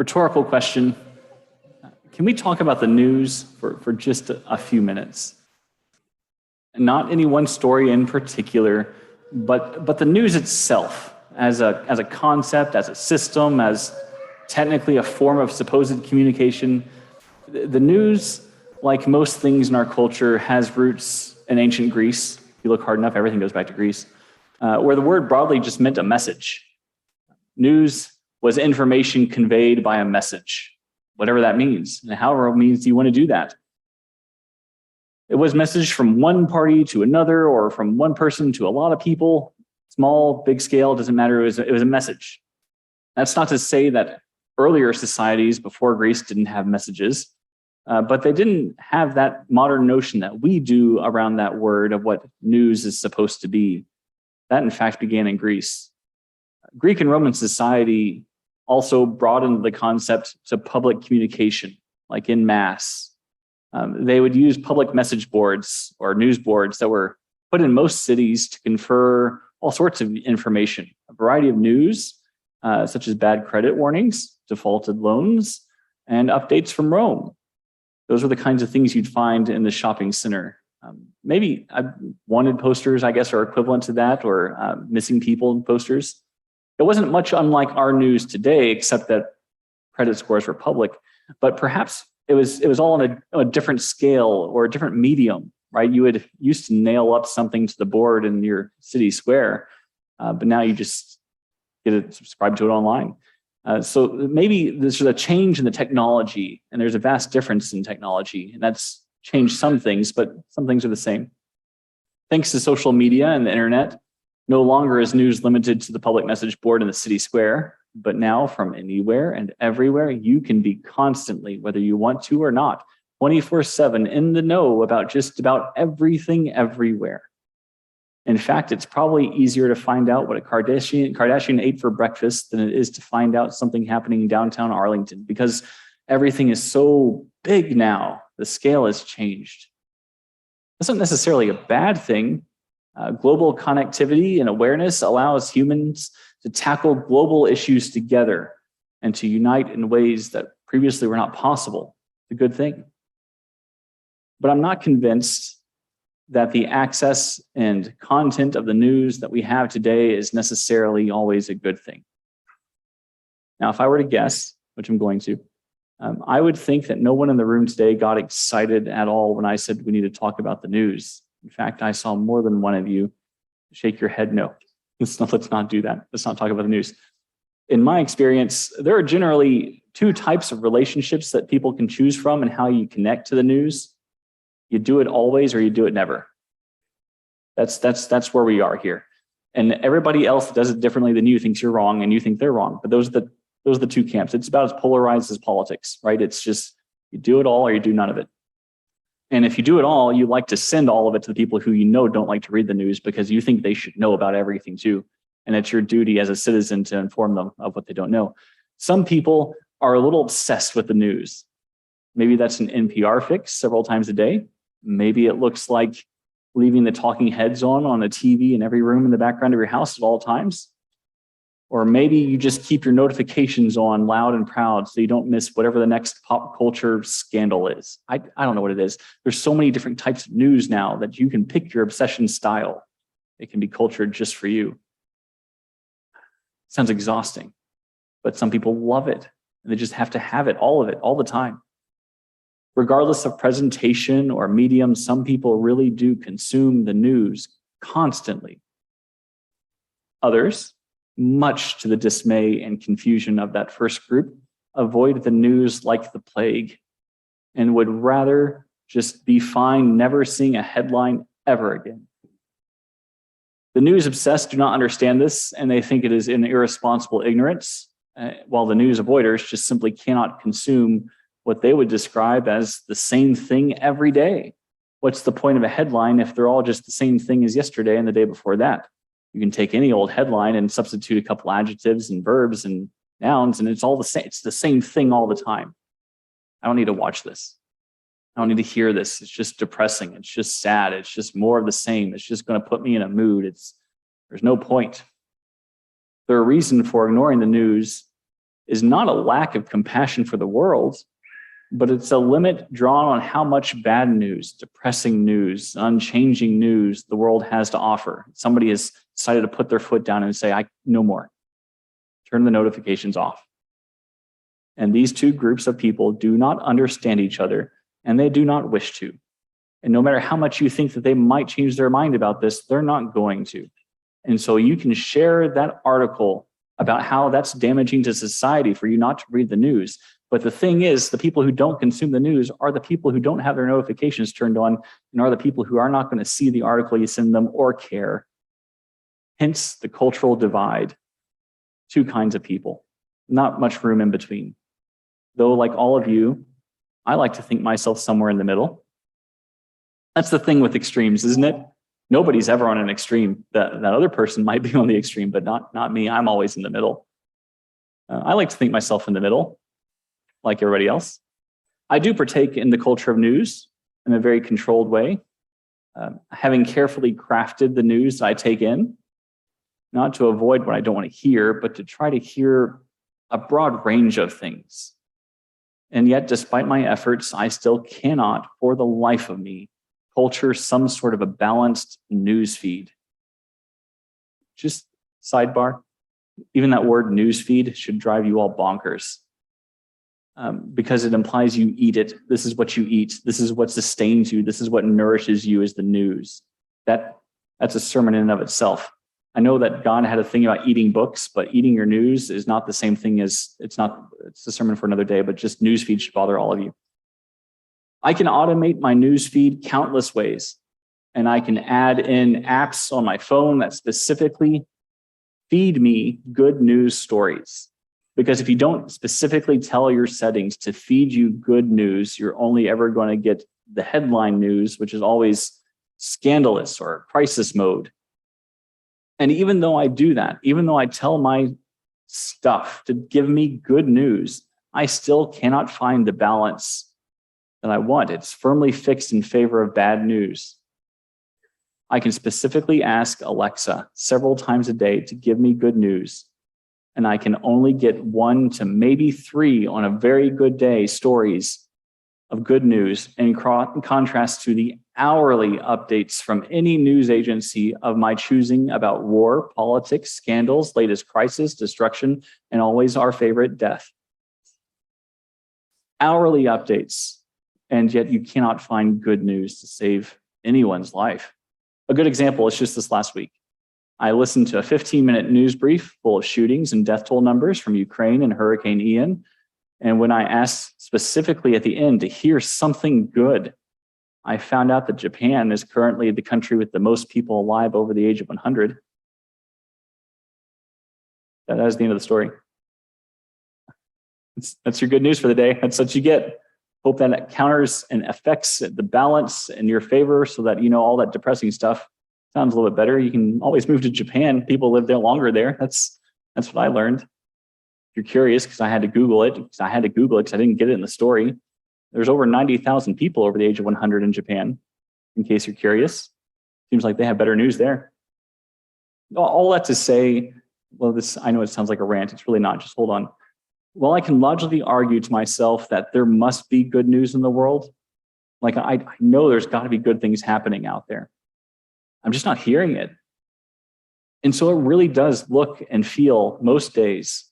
Rhetorical question. Can we talk about the news for just a few minutes? Not any one story in particular, but the news itself as a concept, as a system, as technically a form of supposed communication. The news, like most things in our culture, has roots in ancient Greece. If you look hard enough, everything goes back to Greece, where the word broadly just meant a message. News was information conveyed by a message, whatever that means, and however it means you want to do that. It was a message from one party to another, or from one person to a lot of people, small, big scale, doesn't matter. It was a message. That's not to say that earlier societies before Greece didn't have messages, but they didn't have that modern notion that we do around that word of what news is supposed to be. That, in fact, began in Greece. Greek and Roman society also broadened the concept to public communication, like in mass. They would use public message boards or news boards that were put in most cities to confer all sorts of information, a variety of news, such as bad credit warnings, defaulted loans, and updates from Rome. Those were the kinds of things you'd find in the shopping center. Maybe wanted posters, I guess, are equivalent to that, or missing people posters. It wasn't much unlike our news today, except that credit scores were public, but perhaps it was all on a different scale or a different medium, right? You would used to nail up something to the board in your city square, but now you just get it, subscribe to it online. So maybe there's a change in the technology, and there's a vast difference in technology, and that's changed some things, but some things are the same. Thanks to social media and the internet, no longer is news limited to the public message board in the city square, but now from anywhere and everywhere, you can be constantly, whether you want to or not, 24/7 in the know about just about everything everywhere. In fact, it's probably easier to find out what a Kardashian ate for breakfast than it is to find out something happening in downtown Arlington, because everything is so big now. The scale has changed. That's not necessarily a bad thing. Global connectivity and awareness allows humans to tackle global issues together and to unite in ways that previously were not possible. It's a good thing. But I'm not convinced that the access and content of the news that we have today is necessarily always a good thing. Now, if I were to guess, which I'm going to, I would think that no one in the room today got excited at all when I said we need to talk about the news. In fact, I saw more than one of you shake your head no. Let's not do that. Let's not talk about the news. In my experience, there are generally two types of relationships that people can choose from and how you connect to the news. You do it always or you do it never. That's where we are here. And everybody else that does it differently than you thinks you're wrong and you think they're wrong. But those are the two camps. It's about as polarized as politics, right? It's just you do it all or you do none of it. And if you do it all, you like to send all of it to the people who you know don't like to read the news because you think they should know about everything too. And it's your duty as a citizen to inform them of what they don't know. Some people are a little obsessed with the news. Maybe that's an NPR fix several times a day. Maybe it looks like leaving the talking heads on a TV in every room in the background of your house at all times. Or maybe you just keep your notifications on loud and proud so you don't miss whatever the next pop culture scandal is. I don't know what it is. There's so many different types of news now that you can pick your obsession style. It can be cultured just for you. Sounds exhausting, but some people love it. And they just have to have it, all of it, all the time. Regardless of presentation or medium, some people really do consume the news constantly. Others, much to the dismay and confusion of that first group, avoid the news like the plague and would rather just be fine never seeing a headline ever again. The news obsessed do not understand this, and they think it is an irresponsible ignorance, while the news avoiders just simply cannot consume what they would describe as the same thing every day. What's the point of a headline if they're all just the same thing as yesterday and the day before that? You can take any old headline and substitute a couple adjectives and verbs and nouns, and it's all the same. It's the same thing all the time. I don't need to watch this. I don't need to hear this. It's just depressing. It's just sad. It's just more of the same. It's just going to put me in a mood. There's no point. The reason for ignoring the news is not a lack of compassion for the world, but it's a limit drawn on how much bad news, depressing news, unchanging news the world has to offer. Somebody has decided to put their foot down and say, no more. Turn the notifications off. And these two groups of people do not understand each other, and they do not wish to. And no matter how much you think that they might change their mind about this, they're not going to. And so you can share that article about how that's damaging to society for you not to read the news. But the thing is, the people who don't consume the news are the people who don't have their notifications turned on and are the people who are not going to see the article you send them or care. Hence the cultural divide. Two kinds of people, not much room in between. Though, like all of you, I like to think myself somewhere in the middle. That's the thing with extremes, isn't it? Nobody's ever on an extreme. That other person might be on the extreme, but not me. I'm always in the middle. I like to think myself in the middle, like everybody else. I do partake in the culture of news in a very controlled way, having carefully crafted the news that I take in, not to avoid what I don't want to hear, but to try to hear a broad range of things. And yet, despite my efforts, I still cannot, for the life of me, culture some sort of a balanced news feed. Just sidebar, even that word news feed should drive you all bonkers. Because it implies you eat it. This is what you eat. This is what sustains you. This is what nourishes you as the news. That's a sermon in and of itself. I know that God had a thing about eating books, but eating your news is not the same thing as, it's a sermon for another day, but just news feed should bother all of you. I can automate my news feed countless ways, and I can add in apps on my phone that specifically feed me good news stories. Because if you don't specifically tell your settings to feed you good news, you're only ever going to get the headline news, which is always scandalous or crisis mode. And even though I do that, even though I tell my stuff to give me good news, I still cannot find the balance that I want. It's firmly fixed in favor of bad news. I can specifically ask Alexa several times a day to give me good news. And I can only get 1 to maybe 3 on a very good day stories of good news, in contrast to the hourly updates from any news agency of my choosing about war, politics, scandals, latest crisis, destruction, and always our favorite, death. Hourly updates, and yet you cannot find good news to save anyone's life. A good example is just this last week. I listened to a 15-minute news brief full of shootings and death toll numbers from Ukraine and Hurricane Ian. And when I asked specifically at the end to hear something good, I found out that Japan is currently the country with the most people alive over the age of 100. That is the end of the story. That's your good news for the day. That's what you get. Hope that it counters and affects the balance in your favor so that, all that depressing stuff sounds a little bit better. You can always move to Japan. People live there longer there. That's what I learned. If you're curious, because I had to Google it, because I didn't get it in the story. There's over 90,000 people over the age of 100 in Japan, in case you're curious. Seems like they have better news there. All that to say, I know it sounds like a rant. It's really not. Just hold on. Well, I can logically argue to myself that there must be good news in the world. Like I know there's got to be good things happening out there. I'm just not hearing it. And so it really does look and feel most days,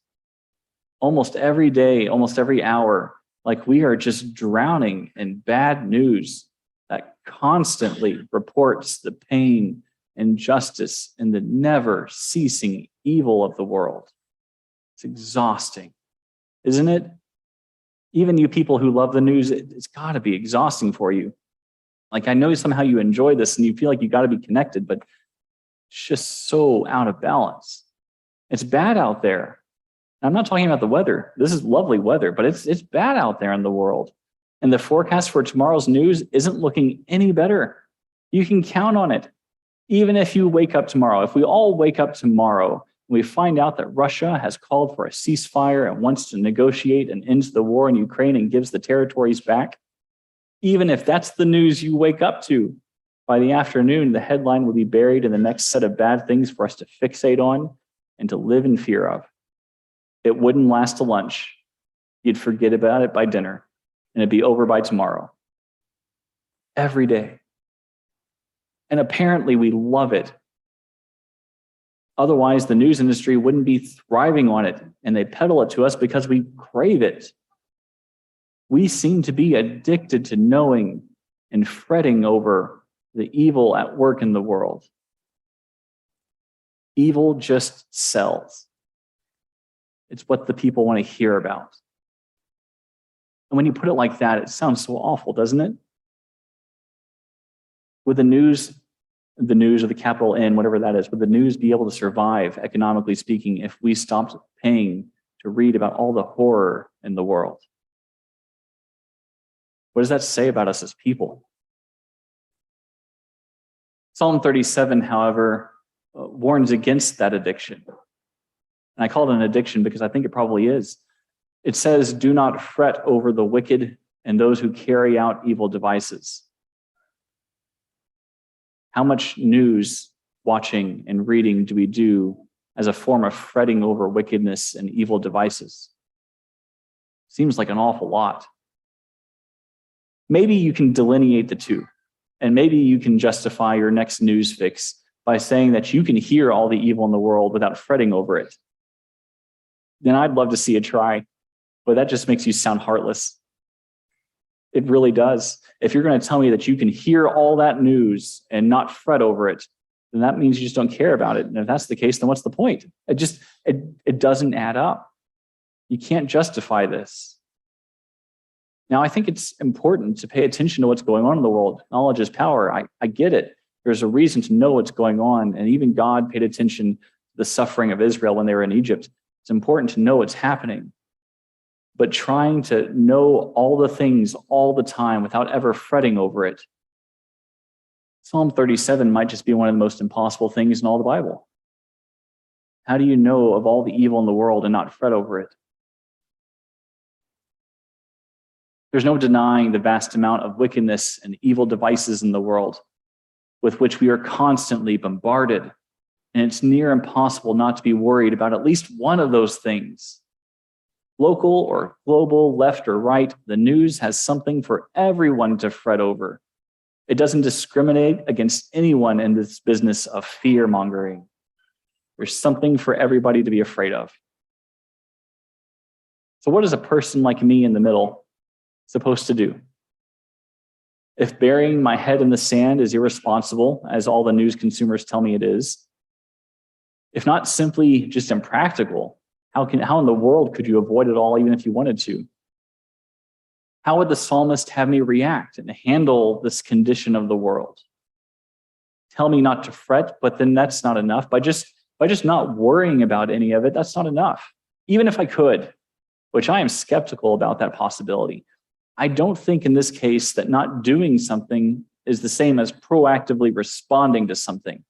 almost every day, almost every hour, like we are just drowning in bad news that constantly reports the pain, injustice, and the never ceasing evil of the world. It's exhausting, isn't it? Even you people who love the news, it's got to be exhausting for you. Like, I know somehow you enjoy this and you feel like you got to be connected, but it's just so out of balance. It's bad out there. I'm not talking about the weather. This is lovely weather, but it's bad out there in the world. And the forecast for tomorrow's news isn't looking any better. You can count on it. Even if you wake up tomorrow, if we all wake up tomorrow, and we find out that Russia has called for a ceasefire and wants to negotiate an end to the war in Ukraine and gives the territories back, even if that's the news you wake up to, by the afternoon, the headline will be buried in the next set of bad things for us to fixate on and to live in fear of. It wouldn't last to lunch. You'd forget about it by dinner, and it'd be over by tomorrow. Every day. And apparently we love it. Otherwise, the news industry wouldn't be thriving on it, and they peddle it to us because we crave it. We seem to be addicted to knowing and fretting over the evil at work in the world. Evil just sells. It's what the people want to hear about. And when you put it like that, it sounds so awful, doesn't it? Would the news or the capital N, whatever that is, would the news be able to survive, economically speaking, if we stopped paying to read about all the horror in the world? What does that say about us as people? Psalm 37, however, warns against that addiction. And I call it an addiction because I think it probably is. It says, do not fret over the wicked and those who carry out evil devices. How much news watching and reading do we do as a form of fretting over wickedness and evil devices? Seems like an awful lot. Maybe you can delineate the two, and maybe you can justify your next news fix by saying that you can hear all the evil in the world without fretting over it. Then I'd love to see a try, but that just makes you sound heartless. It really does. If you're going to tell me that you can hear all that news and not fret over it, then that means you just don't care about it. And if that's the case, then what's the point? It doesn't add up. You can't justify this. Now, I think it's important to pay attention to what's going on in the world. Knowledge is power. I get it. There's a reason to know what's going on. And even God paid attention to the suffering of Israel when they were in Egypt. It's important to know what's happening. But trying to know all the things all the time without ever fretting over it. Psalm 37 might just be one of the most impossible things in all the Bible. How do you know of all the evil in the world and not fret over it? There's no denying the vast amount of wickedness and evil devices in the world with which we are constantly bombarded. And it's near impossible not to be worried about at least one of those things. Local or global, left or right, the news has something for everyone to fret over. It doesn't discriminate against anyone in this business of fear-mongering. There's something for everybody to be afraid of. So what is a person like me in the middle supposed to do? If burying my head in the sand is irresponsible, as all the news consumers tell me it is, if not simply just impractical, how in the world could you avoid it all even if you wanted to? How would the psalmist have me react and handle this condition of the world? Tell me not to fret, but then that's not enough. By just not worrying about any of it, that's not enough. Even if I could, which I am skeptical about that possibility. I don't think in this case that not doing something is the same as proactively responding to something.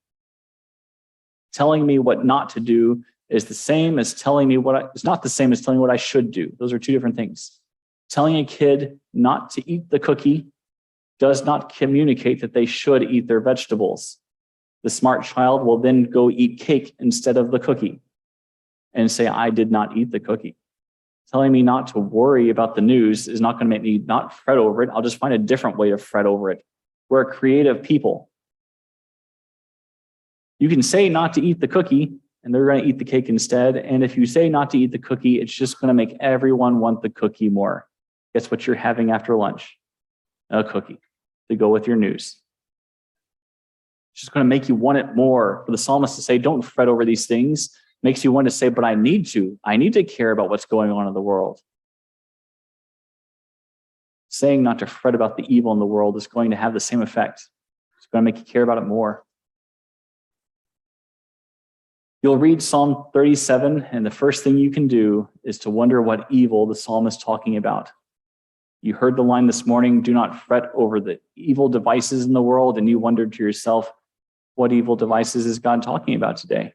Telling me what not to do is the same as telling me it's not the same as telling me what I should do. Those are two different things. Telling a kid not to eat the cookie does not communicate that they should eat their vegetables. The smart child will then go eat cake instead of the cookie and say, I did not eat the cookie. Telling me not to worry about the news is not going to make me not fret over it. I'll just find a different way to fret over it. We're a creative people. You can say not to eat the cookie, and they're going to eat the cake instead. And if you say not to eat the cookie, it's just going to make everyone want the cookie more. Guess what you're having after lunch? A cookie to go with your news. It's just going to make you want it more. For the psalmist to say, don't fret over these things, makes you want to say, but I need to. I need to care about what's going on in the world. Saying not to fret about the evil in the world is going to have the same effect. It's going to make you care about it more. You'll read Psalm 37, and the first thing you can do is to wonder what evil the psalmist is talking about. You heard the line this morning, do not fret over the evil devices in the world, and you wondered to yourself, what evil devices is God talking about today?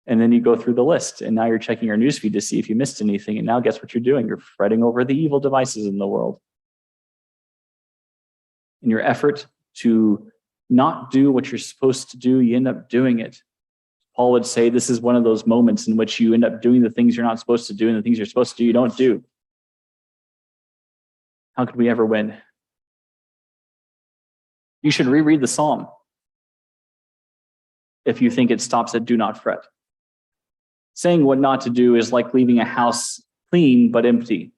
And then you go through the list, and now you're checking your newsfeed to see if you missed anything, and now guess what you're doing? You're fretting over the evil devices in the world. In your effort to not do what you're supposed to do, you end up doing it. Paul would say this is one of those moments in which you end up doing the things you're not supposed to do, and the things you're supposed to do, you don't do. How could we ever win? You should reread the psalm if you think it stops at do not fret. Saying what not to do is like leaving a house clean but empty.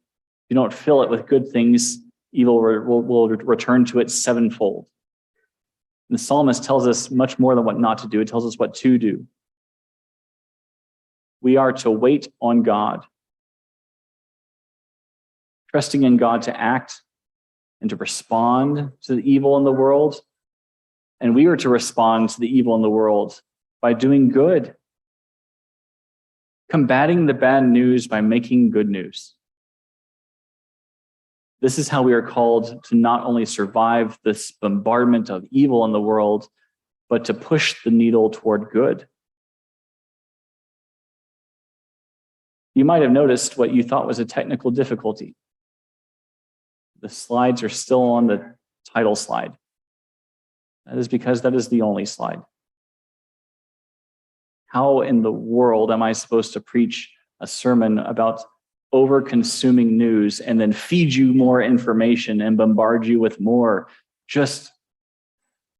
You don't fill it with good things, evil will return to it sevenfold. The psalmist tells us much more than what not to do. It tells us what to do. We are to wait on God, trusting in God to act and to respond to the evil in the world. And we are to respond to the evil in the world by doing good, combating the bad news by making good news. This is how we are called to not only survive this bombardment of evil in the world, but to push the needle toward good. You might have noticed what you thought was a technical difficulty. The slides are still on the title slide. That is because that is the only slide. How in the world am I supposed to preach a sermon about over-consuming news and then feed you more information and bombard you with more?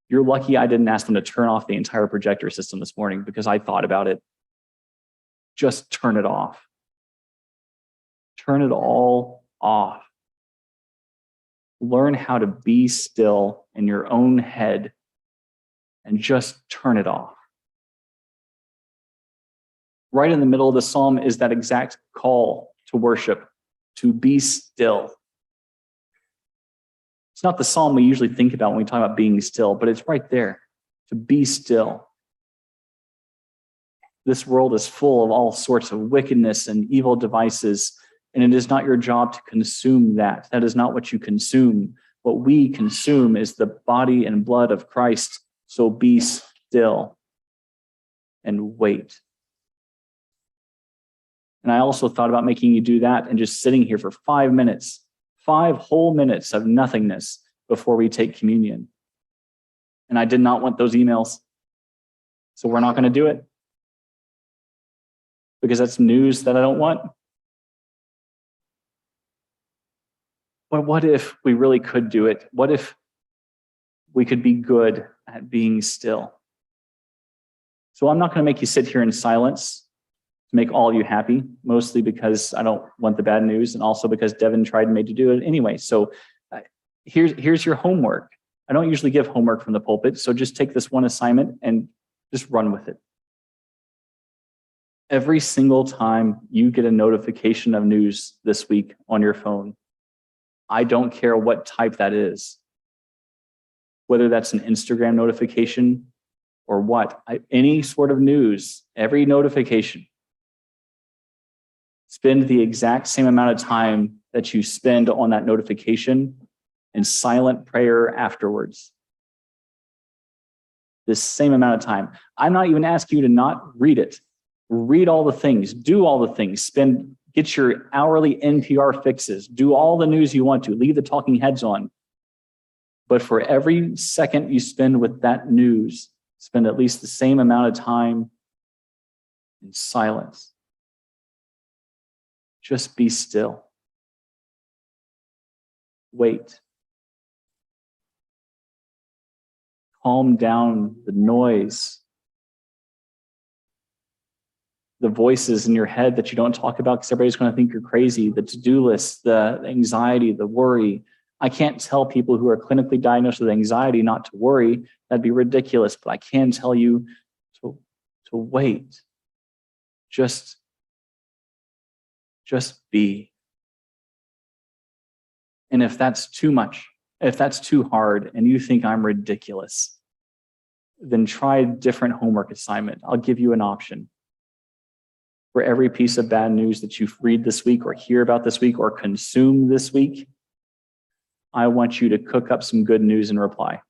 You're lucky I didn't ask them to turn off the entire projector system this morning because I thought about it. Just turn it off. Turn it all off. Learn how to be still in your own head and just turn it off. Right in the middle of the psalm is that exact call to worship, to be still. It's not the psalm we usually think about when we talk about being still, but it's right there, to be still. This world is full of all sorts of wickedness and evil devices, and it is not your job to consume that. That is not what you consume. What we consume is the body and blood of Christ. So be still and wait. And I also thought about making you do that and just sitting here for 5 minutes, 5 whole minutes of nothingness before we take communion. And I did not want those emails. So we're not going to do it because that's news that I don't want. But what if we really could do it? What if we could be good at being still? So I'm not going to make you sit here in silence to make all of you happy, mostly because I don't want the bad news and also because Devin tried and made you do it anyway. So here's your homework. I don't usually give homework from the pulpit, so just take this one assignment and just run with it. Every single time you get a notification of news this week on your phone, I don't care what type that is, whether that's an Instagram notification or what, any sort of news, every notification, spend the exact same amount of time that you spend on that notification in silent prayer afterwards. This same amount of time. I'm not even asking you to not read it. Read all the things, do all the things, get your hourly NPR fixes, do all the news you want to, leave the talking heads on. But for every second you spend with that news, spend at least the same amount of time in silence. Just be still. Wait. Calm down the noise, the voices in your head that you don't talk about because everybody's going to think you're crazy, the to-do list, the anxiety, the worry. I can't tell people who are clinically diagnosed with anxiety not to worry. That'd be ridiculous, but I can tell you to wait. Just be. And if that's too much, if that's too hard and you think I'm ridiculous, then try a different homework assignment. I'll give you an option. For every piece of bad news that you read this week or hear about this week or consume this week, I want you to cook up some good news in reply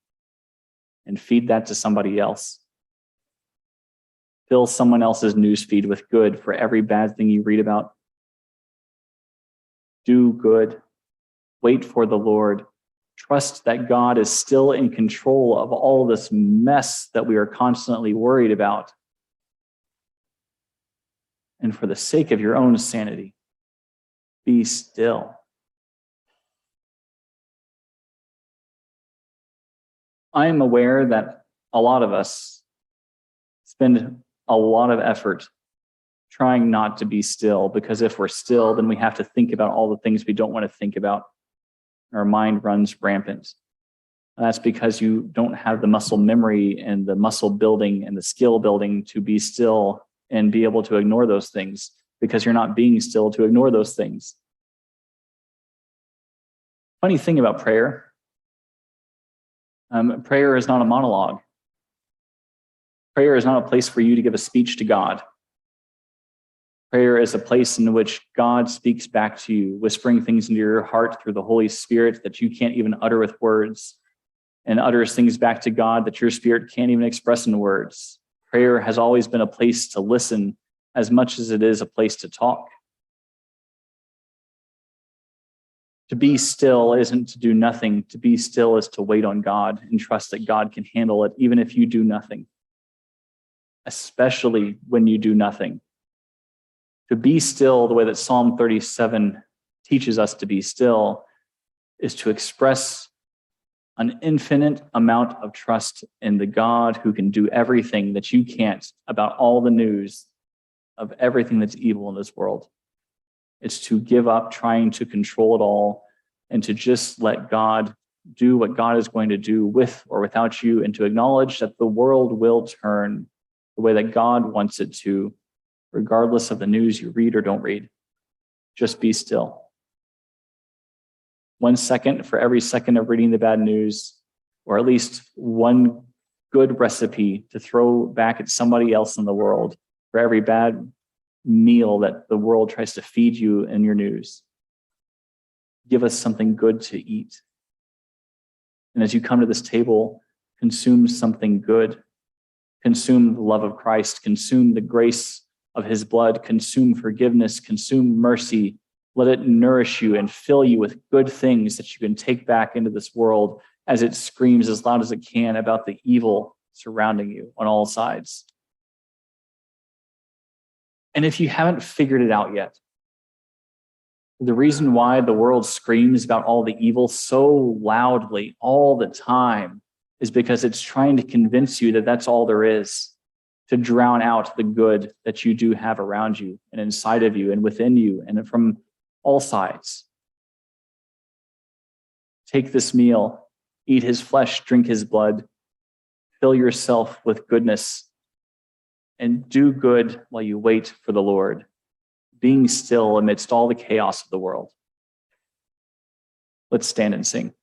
and feed that to somebody else. Fill someone else's news feed with good for every bad thing you read about. Do good. Wait for the Lord. Trust that God is still in control of all this mess that we are constantly worried about. and for the sake of your own sanity, be still. I am aware that a lot of us spend a lot of effort trying not to be still, because if we're still, then we have to think about all the things we don't want to think about. Our mind runs rampant. And that's because you don't have the muscle memory and the muscle building and the skill building to be still and be able to ignore those things, because you're not being still to ignore those things. Funny thing about prayer, prayer is not a monologue. Prayer is not a place for you to give a speech to God. Prayer is a place in which God speaks back to you, whispering things into your heart through the Holy Spirit that you can't even utter with words, and utters things back to God that your spirit can't even express in words. Prayer has always been a place to listen as much as it is a place to talk. To be still isn't to do nothing. To be still is to wait on God and trust that God can handle it, even if you do nothing, especially when you do nothing. To be still, the way that Psalm 37 teaches us to be still, is to express an infinite amount of trust in the God who can do everything that you can't about all the news of everything that's evil in this world. It's to give up trying to control it all and to just let God do what God is going to do with or without you, and to acknowledge that the world will turn the way that God wants it to, regardless of the news you read or don't read. Just be still. 1 second for every second of reading the bad news, or at least one good recipe to throw back at somebody else in the world for every bad meal that the world tries to feed you in your news. Give us something good to eat. And as you come to this table, consume something good. Consume the love of Christ. Consume the grace of his blood. Consume forgiveness. Consume mercy. Let it nourish you and fill you with good things that you can take back into this world as it screams as loud as it can about the evil surrounding you on all sides. And if you haven't figured it out yet, the reason why the world screams about all the evil so loudly all the time is because it's trying to convince you that that's all there is, to drown out the good that you do have around you and inside of you and within you and from all sides. Take this meal, eat his flesh, drink his blood, fill yourself with goodness, and do good while you wait for the Lord, being still amidst all the chaos of the world. Let's stand and sing.